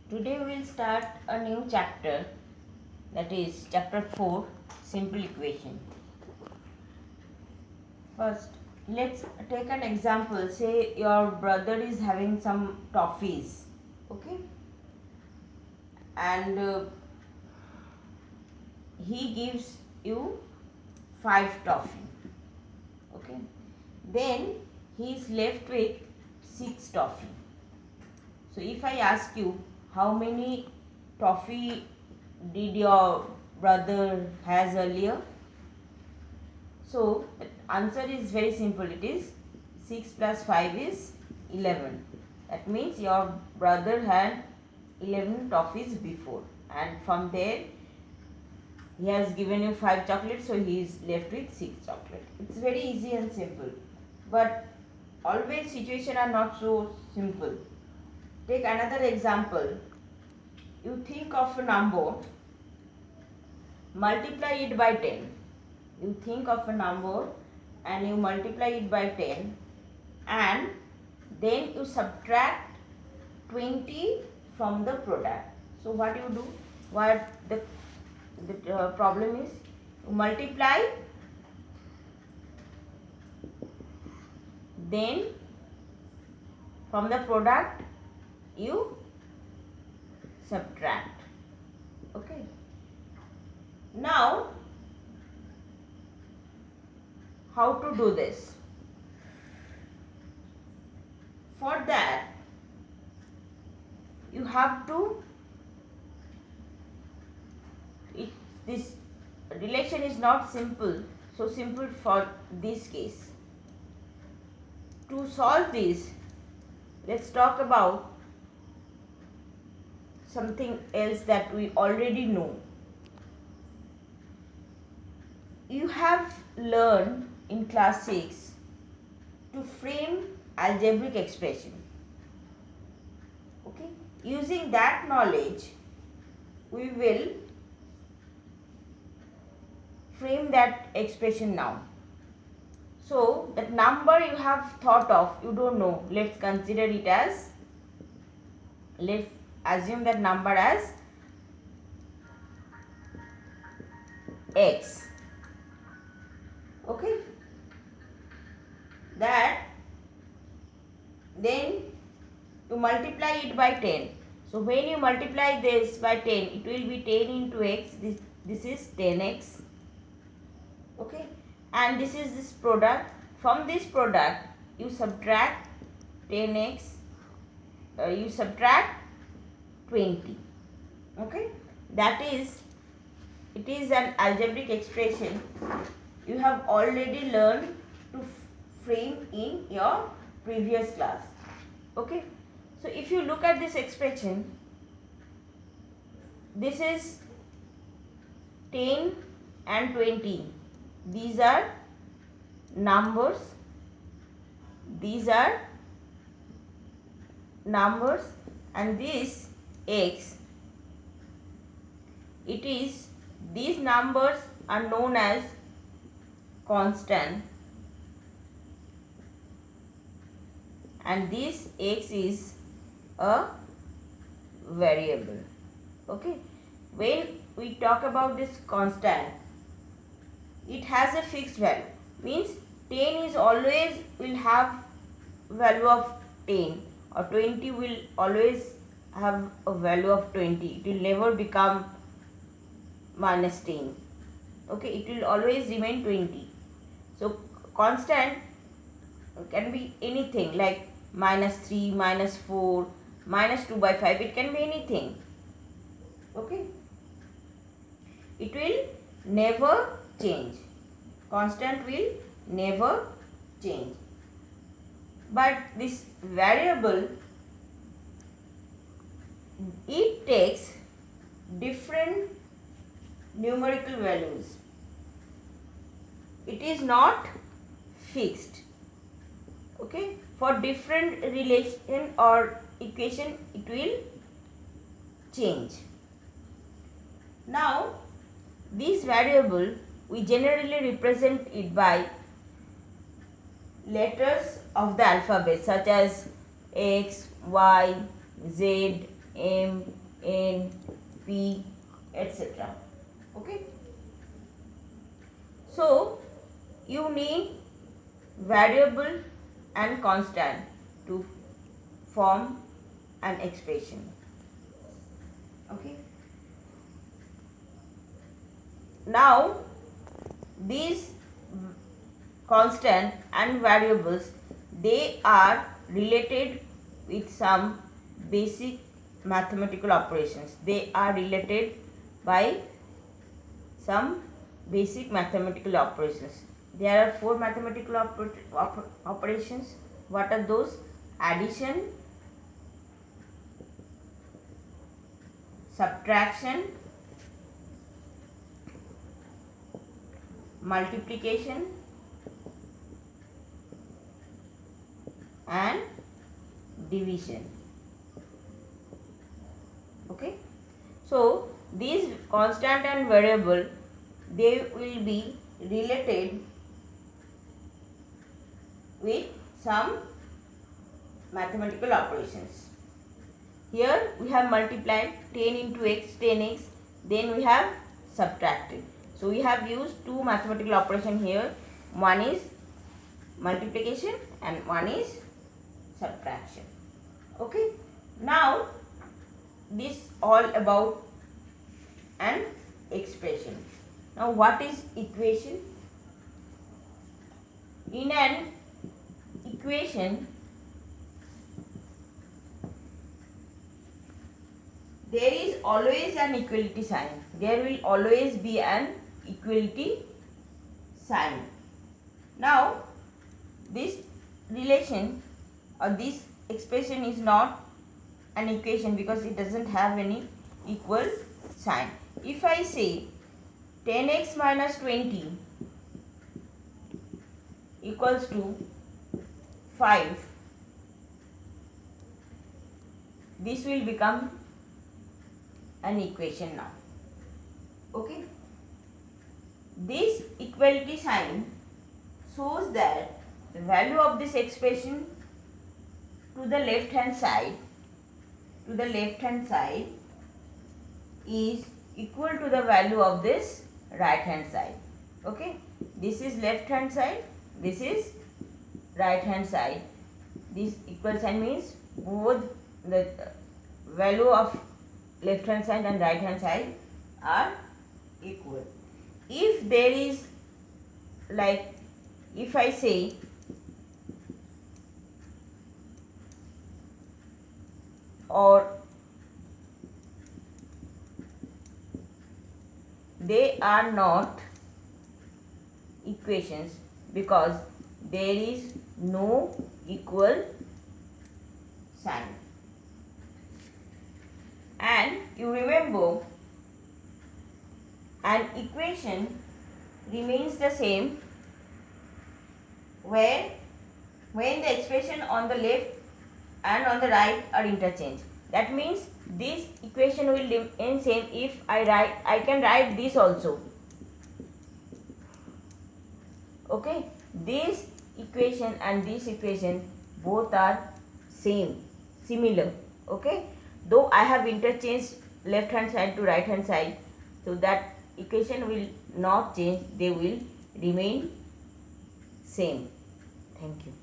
Today we will start a new chapter, that is chapter 4, simple equation. First, let's take an example. Say your brother is having some toffees, okay, and he gives you 5 toffee, okay. Then he is left with 6 toffee. So if I ask you how many toffee did your brother has earlier? So the answer is very simple. It is 6 plus 5 is 11. That means your brother had 11 toffees before, and from there he has given you 5 chocolates, so he is left with 6 chocolates. It's very easy and simple, but always situations are not so simple. Take another example. You think of a number, multiply it by 10. You think of a number and you multiply it by 10, and then you subtract 20 from the product. So what you do? What the problem is? You multiply, then from the product you subtract. Okay. Now, how to do this? For that, you have to, this relation is not simple, so simple for this case. To solve this, let's talk about something else that we already know. You have learned in class 6 to frame algebraic expression. Okay, using that knowledge, we will frame that expression now. So that number you have thought of, you don't know, let's consider it as, let's assume that number as x. Okay, that then you multiply it by 10. So when you multiply this by 10, it will be 10 into x. This is 10x. Okay, and this is this product. From this product you subtract 10x, you subtract 20. Okay, that is, it is an algebraic expression you have already learned to frame in your previous class. Okay, so if you look at this expression, this is 10 and 20. These are numbers. These are numbers, and this x, it is, these numbers are known as constant, and this x is a variable. Okay, when we talk about this constant, it has a fixed value, means 10 is always will have value of 10, or 20 will always have a value of 20. It will never become minus 10. Okay, it will always remain 20. So constant can be anything like minus 3, minus 4, minus 2 by 5. It can be anything. Okay, it will never change. Constant will never change. But this variable, it takes different numerical values. It is not fixed. Okay, for different relation or equation it will change. Now this variable, we generally represent it by letters of the alphabet such as X, Y, Z, M, N, P, etc. Okay. So you need variable and constant to form an expression. Okay. Now these constant and variables, they are related with some basic mathematical operations. They are related by some basic mathematical operations. There are four mathematical operations. What are those? Addition, subtraction, multiplication, and division. Okay. So these constant and variable, they will be related with some mathematical operations. Here we have multiplied 10 into x, 10x, then we have subtracted. So we have used two mathematical operations here. One is multiplication and one is subtraction. Okay. Now this all about an expression. Now what is equation? In an equation, there is always an equality sign. There will always be an equality sign. Now this relation or this expression is not an equation because it doesn't have any equal sign. If I say 10x minus 20 equals to 5, this will become an equation now. Okay. This equality sign shows that the value of this expression to the left hand side is equal to the value of this right hand side. Okay. This is left hand side, this is right hand side. This equal sign means both the value of left hand side and right hand side are equal. If there is, like, if I say or they are not equations because there is no equal sign. And you remember, an equation remains the same when the expression on the left and on the right are interchanged. That means this equation will remain same if I can write this also. Okay, this equation and this equation both are similar. Okay, though I have interchanged left hand side to right hand side, so that equation will not change, they will remain same. Thank you.